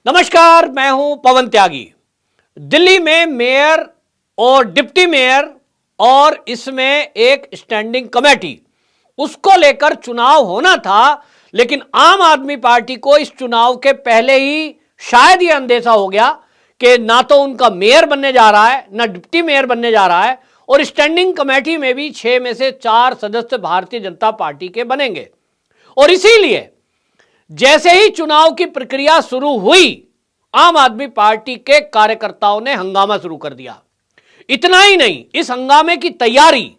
नमस्कार, मैं हूं पवन त्यागी। दिल्ली में मेयर और डिप्टी मेयर और इसमें एक स्टैंडिंग कमेटी, उसको लेकर चुनाव होना था, लेकिन आम आदमी पार्टी को इस चुनाव के पहले ही शायद यह अंदेशा हो गया कि ना तो उनका मेयर बनने जा रहा है, ना डिप्टी मेयर बनने जा रहा है, और स्टैंडिंग कमेटी में भी 6 में से 4 सदस्य भारतीय जनता पार्टी के बनेंगे। और इसीलिए जैसे ही चुनाव की प्रक्रिया शुरू हुई, आम आदमी पार्टी के कार्यकर्ताओं ने हंगामा शुरू कर दिया। इतना ही नहीं, इस हंगामे की तैयारी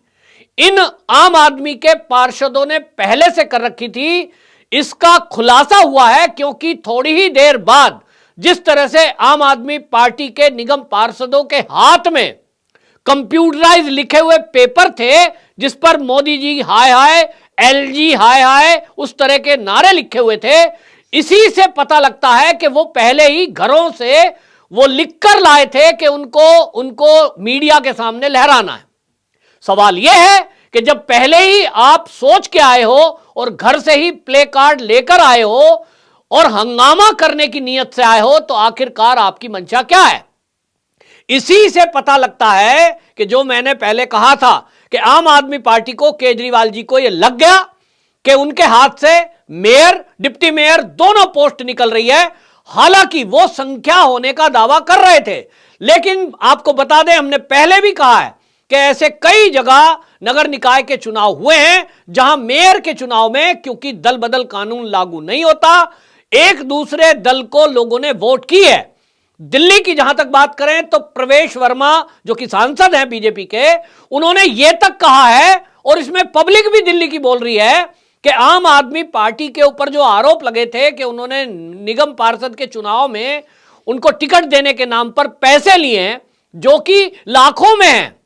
इन आम आदमी के पार्षदों ने पहले से कर रखी थी। इसका खुलासा हुआ है क्योंकि थोड़ी ही देर बाद जिस तरह से आम आदमी पार्टी के निगम पार्षदों के हाथ में कंप्यूटराइज लिखे हुए पेपर थे, जिस पर मोदी जी हाय हाय, एलजी हाय हाय, उस तरह के नारे लिखे हुए थे, इसी से पता लगता है कि वो पहले ही घरों से वो लिखकर लाए थे कि उनको मीडिया के सामने लहराना है। सवाल यह है कि जब पहले ही आप सोच के आए हो और घर से ही प्ले कार्ड लेकर आए हो और हंगामा करने की नीयत से आए हो, तो आखिरकार आपकी मंशा क्या है? इसी से पता लगता है कि जो मैंने पहले कहा था कि आम आदमी पार्टी को, केजरीवाल जी को यह लग गया कि उनके हाथ से मेयर, डिप्टी मेयर दोनों पोस्ट निकल रही है। हालांकि वो संख्या होने का दावा कर रहे थे, लेकिन आपको बता दें, हमने पहले भी कहा है कि ऐसे कई जगह नगर निकाय के चुनाव हुए हैं जहां मेयर के चुनाव में, क्योंकि दल बदल कानून लागू नहीं होता, एक दूसरे दल को लोगों ने वोट की है। दिल्ली की जहां तक बात करें तो प्रवेश वर्मा जो कि सांसद हैं बीजेपी के, उन्होंने यह तक कहा है, और इसमें पब्लिक भी दिल्ली की बोल रही है, कि आम आदमी पार्टी के ऊपर जो आरोप लगे थे कि उन्होंने निगम पार्षद के चुनाव में उनको टिकट देने के नाम पर पैसे लिए हैं, जो कि लाखों में हैं,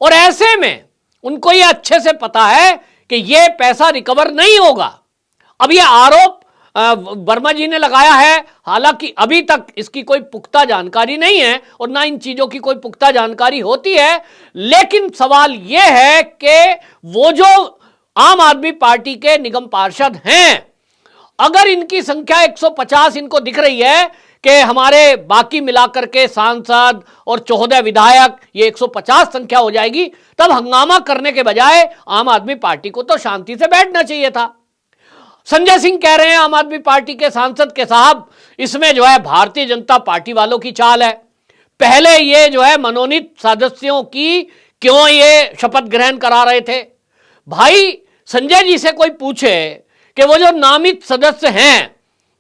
और ऐसे में उनको यह अच्छे से पता है कि यह पैसा रिकवर नहीं होगा। अब यह आरोप वर्मा जी ने लगाया है, हालांकि अभी तक इसकी कोई पुख्ता जानकारी नहीं है और ना इन चीजों की कोई पुख्ता जानकारी होती है। लेकिन सवाल यह है कि वो जो आम आदमी पार्टी के निगम पार्षद हैं, अगर इनकी संख्या 150 इनको दिख रही है कि हमारे बाकी मिलाकर के सांसद और 14 विधायक, ये 150 संख्या हो जाएगी, तब हंगामा करने के बजाय आम आदमी पार्टी को तो शांति से बैठना चाहिए था। संजय सिंह कह रहे हैं, आम आदमी पार्टी के सांसद के साहब, इसमें जो है भारतीय जनता पार्टी वालों की चाल है। पहले ये जो है मनोनीत सदस्यों की क्यों ये शपथ ग्रहण करा रहे थे? भाई, संजय जी से कोई पूछे कि वो जो नामित सदस्य हैं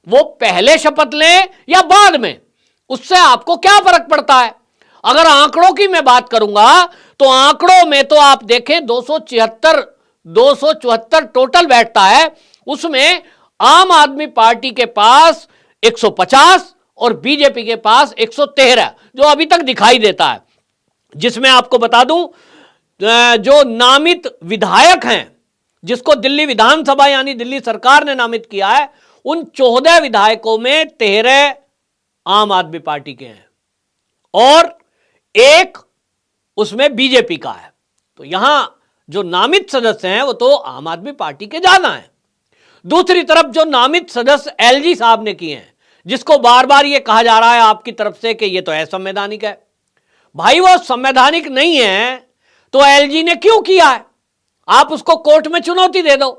वो पहले शपथ लें या बाद में, उससे आपको क्या फर्क पड़ता है? अगर आंकड़ों की मैं बात करूंगा तो आंकड़ों में तो आप देखें 274 टोटल बैठता है, उसमें आम आदमी पार्टी के पास 150 और बीजेपी के पास 113 जो अभी तक दिखाई देता है। जिसमें आपको बता दूं, जो नामित विधायक हैं, जिसको दिल्ली विधानसभा यानी दिल्ली सरकार ने नामित किया है, उन 14 विधायकों में 13 आम आदमी पार्टी के हैं और एक उसमें बीजेपी का है। तो यहां जो नामित सदस्य हैं वो तो आम आदमी पार्टी के ज्यादा हैं। दूसरी तरफ जो नामित सदस्य एलजी साहब ने किए हैं, जिसको बार बार ये कहा जा रहा है आपकी तरफ से कि ये तो असंवैधानिक है। भाई, वो संवैधानिक नहीं है तो एलजी ने क्यों किया है? आप उसको कोर्ट में चुनौती दे दो।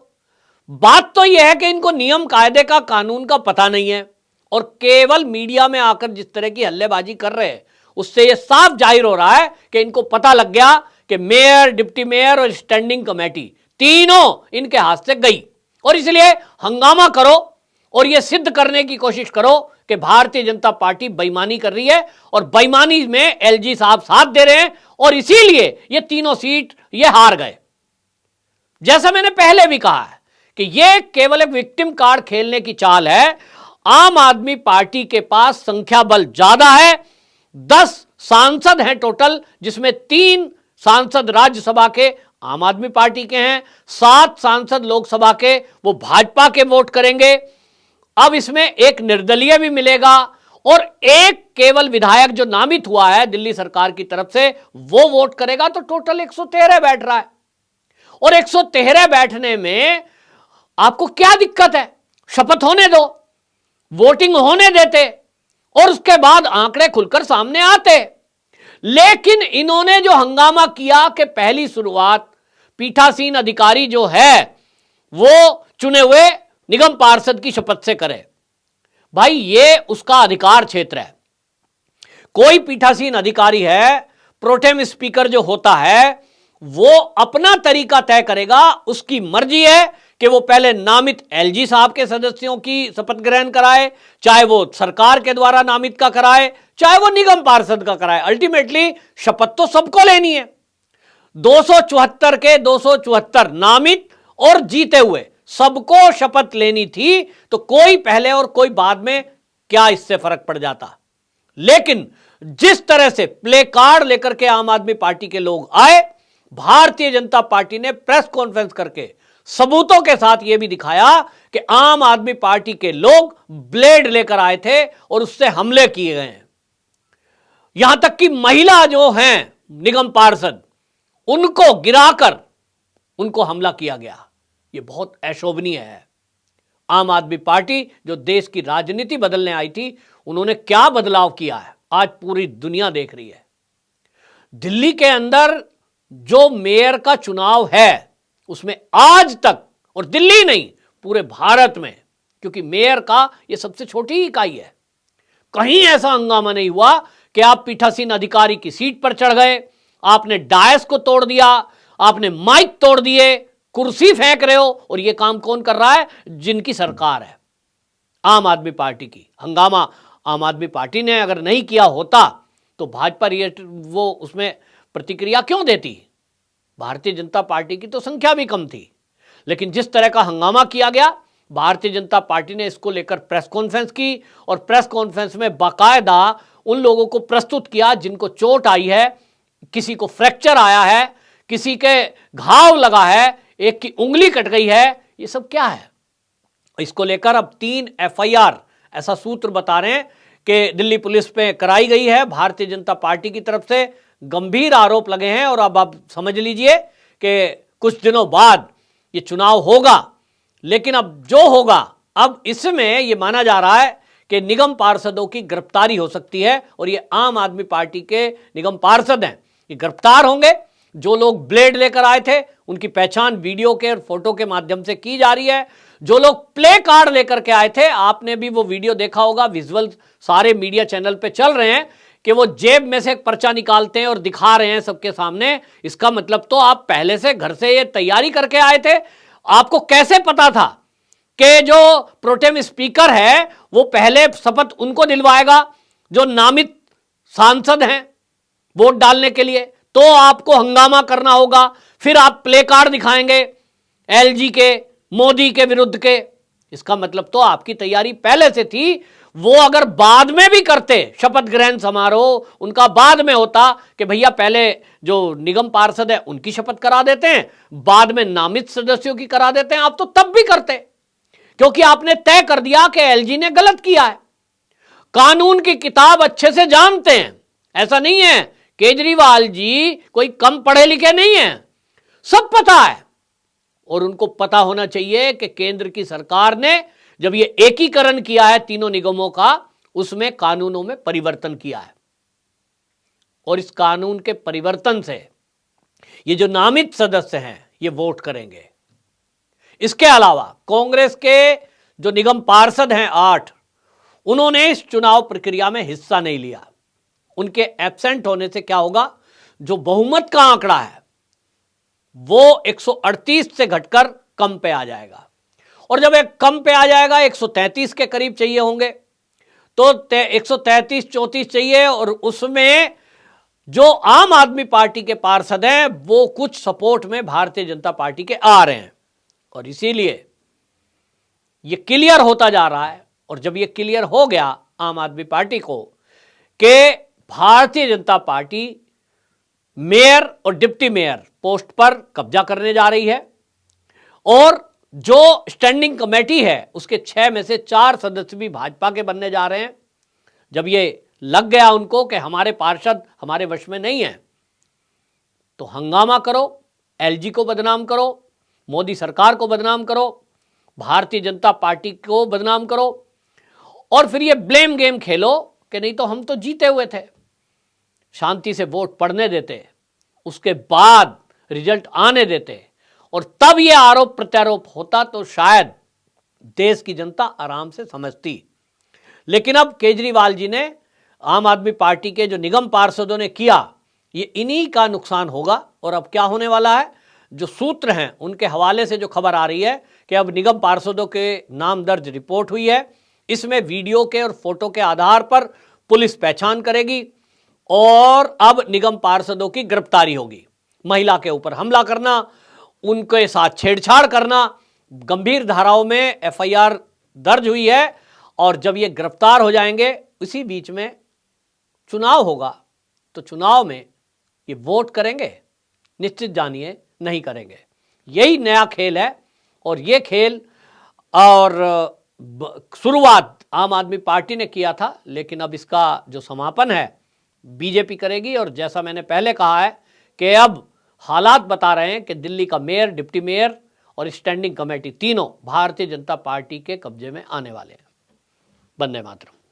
बात तो यह है कि इनको नियम कायदे का, कानून का पता नहीं है, और केवल मीडिया में आकर जिस तरह की हल्लेबाजी कर रहे हैं, उससे यह साफ जाहिर हो रहा है कि इनको पता लग गया कि मेयर, डिप्टी मेयर और स्टैंडिंग कमेटी तीनों इनके हाथ से गई, और इसलिए हंगामा करो और यह सिद्ध करने की कोशिश करो कि भारतीय जनता पार्टी बेईमानी कर रही है, और बेईमानी में एलजी साहब साथ दे रहे हैं, और इसीलिए ये तीनों सीट ये हार गए। जैसा मैंने पहले भी कहा है कि यह केवल एक विक्टिम कार्ड खेलने की चाल है। आम आदमी पार्टी के पास संख्या बल ज्यादा है, 10 सांसद हैं टोटल, जिसमें 3 सांसद राज्यसभा के आम आदमी पार्टी के हैं, 7 सांसद लोकसभा के वो भाजपा के वोट करेंगे। अब इसमें एक निर्दलीय भी मिलेगा और एक केवल विधायक जो नामित हुआ है दिल्ली सरकार की तरफ से, वो वोट करेगा, तो टोटल 113 बैठ रहा है। और 113 बैठने में आपको क्या दिक्कत है? शपथ होने दो, वोटिंग होने देते, और उसके बाद आंकड़े खुलकर सामने आते। लेकिन इन्होंने जो हंगामा किया कि पहली शुरुआत पीठासीन अधिकारी जो है वो चुने हुए निगम पार्षद की शपथ से करे। भाई ये उसका अधिकार क्षेत्र है। कोई पीठासीन अधिकारी है, प्रोटेम स्पीकर जो होता है वो अपना तरीका तय करेगा। उसकी मर्जी है कि वो पहले नामित एलजी साहब के सदस्यों की शपथ ग्रहण कराए, चाहे वो सरकार के द्वारा नामित का कराए, चाहे वो निगम पार्षद का कराए। अल्टीमेटली शपथ तो सबको लेनी है। 274 के 274 नामित और जीते हुए सबको शपथ लेनी थी, तो कोई पहले और कोई बाद में क्या इससे फर्क पड़ जाता। लेकिन जिस तरह से प्ले कार्ड लेकर के आम आदमी पार्टी के लोग आए, भारतीय जनता पार्टी ने प्रेस कॉन्फ्रेंस करके सबूतों के साथ यह भी दिखाया कि आम आदमी पार्टी के लोग ब्लेड लेकर आए थे और उससे हमले किए गए हैं। यहां तक कि महिला जो हैं निगम पार्षद, उनको गिराकर उनको हमला किया गया। यह बहुत अशोभनीय है। आम आदमी पार्टी जो देश की राजनीति बदलने आई थी, उन्होंने क्या बदलाव किया है आज पूरी दुनिया देख रही है। दिल्ली के अंदर जो मेयर का चुनाव है उसमें आज तक, और दिल्ली नहीं पूरे भारत में, क्योंकि मेयर का यह सबसे छोटी इकाई है, कहीं ऐसा हंगामा नहीं हुआ कि आप पीठासीन अधिकारी की सीट पर चढ़ गए, आपने डायस को तोड़ दिया, आपने माइक तोड़ दिए, कुर्सी फेंक रहे हो। और यह काम कौन कर रहा है? जिनकी सरकार है, आम आदमी पार्टी की। हंगामा आम आदमी पार्टी ने अगर नहीं किया होता तो भाजपा वो उसमें प्रतिक्रिया क्यों देती? भारतीय जनता पार्टी की तो संख्या भी कम थी। लेकिन जिस तरह का हंगामा किया गया, भारतीय जनता पार्टी ने इसको लेकर प्रेस कॉन्फ्रेंस की और प्रेस कॉन्फ्रेंस में बाकायदा उन लोगों को प्रस्तुत किया जिनको चोट आई है, किसी को फ्रैक्चर आया है, किसी के घाव लगा है, एक की उंगली कट गई है। ये सब क्या है? इसको लेकर अब 3 एफआईआर ऐसा सूत्र बता रहे हैं कि दिल्ली पुलिस पे कराई गई है। भारतीय जनता पार्टी की तरफ से गंभीर आरोप लगे हैं और अब आप समझ लीजिए कि कुछ दिनों बाद ये चुनाव होगा। लेकिन अब जो होगा, अब इसमें यह माना जा रहा है कि निगम पार्षदों की गिरफ्तारी हो सकती है और ये आम आदमी पार्टी के निगम पार्षद हैं, ये गिरफ्तार होंगे। जो लोग ब्लेड लेकर आए थे उनकी पहचान वीडियो के और फोटो के माध्यम से की जा रही है। जो लोग प्ले कार्ड लेकर के आए थे, आपने भी वो वीडियो देखा होगा, विजुअल सारे मीडिया चैनल पे चल रहे हैं कि वो जेब में से एक पर्चा निकालते हैं और दिखा रहे हैं सबके सामने। इसका मतलब तो आप पहले से घर से ये तैयारी करके आए थे। आपको कैसे पता था कि जो प्रोटेम स्पीकर है वो पहले शपथ उनको दिलवाएगा जो नामित सांसद हैं वोट डालने के लिए? तो आपको हंगामा करना होगा, फिर आप प्ले कार्ड दिखाएंगे एलजी के, मोदी के विरुद्ध के। इसका मतलब तो आपकी तैयारी पहले से थी। वो अगर बाद में भी करते, शपथ ग्रहण समारोह उनका बाद में होता कि भैया पहले जो निगम पार्षद है उनकी शपथ करा देते हैं, बाद में नामित सदस्यों की करा देते हैं, आप तो तब भी करते, क्योंकि आपने तय कर दिया कि एलजी ने गलत किया है। कानून की किताब अच्छे से जानते हैं। ऐसा नहीं है केजरीवाल जी कोई कम पढ़े लिखे नहीं है, सब पता है। और उनको पता होना चाहिए कि केंद्र की सरकार ने जब ये एकीकरण किया है तीनों निगमों का, उसमें कानूनों में परिवर्तन किया है और इस कानून के परिवर्तन से ये जो नामित सदस्य हैं ये वोट करेंगे। इसके अलावा कांग्रेस के जो निगम पार्षद हैं 8, उन्होंने इस चुनाव प्रक्रिया में हिस्सा नहीं लिया। उनके एब्सेंट होने से क्या होगा? जो बहुमत का आंकड़ा है वो 138 से घटकर कम पे आ जाएगा, और जब एक कम पे आ जाएगा 133 के करीब चाहिए होंगे, तो 133-34 चाहिए। और उसमें जो आम आदमी पार्टी के पार्षद हैं वो कुछ सपोर्ट में भारतीय जनता पार्टी के आ रहे हैं, और इसीलिए ये क्लियर होता जा रहा है। और जब ये क्लियर हो गया आम आदमी पार्टी को कि भारतीय जनता पार्टी मेयर और डिप्टी मेयर पोस्ट पर कब्जा करने जा रही है, और जो स्टैंडिंग कमेटी है उसके 6 में से 4 सदस्य भी भाजपा के बनने जा रहे हैं। जब ये लग गया उनको कि हमारे पार्षद हमारे वश में नहीं है, तो हंगामा करो, एलजी को बदनाम करो, मोदी सरकार को बदनाम करो, भारतीय जनता पार्टी को बदनाम करो, और फिर ये ब्लेम गेम खेलो कि नहीं तो हम तो जीते हुए थे। शांति से वोट पड़ने देते, उसके बाद रिजल्ट आने देते और तब ये आरोप प्रत्यारोप होता तो शायद देश की जनता आराम से समझती। लेकिन अब केजरीवाल जी ने, आम आदमी पार्टी के जो निगम पार्षदों ने किया, ये इन्हीं का नुकसान होगा। और अब क्या होने वाला है, जो सूत्र हैं उनके हवाले से जो खबर आ रही है कि अब निगम पार्षदों के नाम दर्ज रिपोर्ट हुई है, इसमें वीडियो के और फोटो के आधार पर पुलिस पहचान करेगी और अब निगम पार्षदों की गिरफ्तारी होगी। महिला के ऊपर हमला करना, उनके साथ छेड़छाड़ करना, गंभीर धाराओं में एफआईआर दर्ज हुई है। और जब ये गिरफ्तार हो जाएंगे, इसी बीच में चुनाव होगा, तो चुनाव में ये वोट करेंगे, निश्चित जानिए नहीं करेंगे। यही नया खेल है और ये खेल और शुरुआत आम आदमी पार्टी ने किया था, लेकिन अब इसका जो समापन है बीजेपी करेगी। और जैसा मैंने पहले कहा है कि अब हालात बता रहे हैं कि दिल्ली का मेयर, डिप्टी मेयर और स्टैंडिंग कमेटी तीनों भारतीय जनता पार्टी के कब्जे में आने वाले हैं। वंदे मातरम।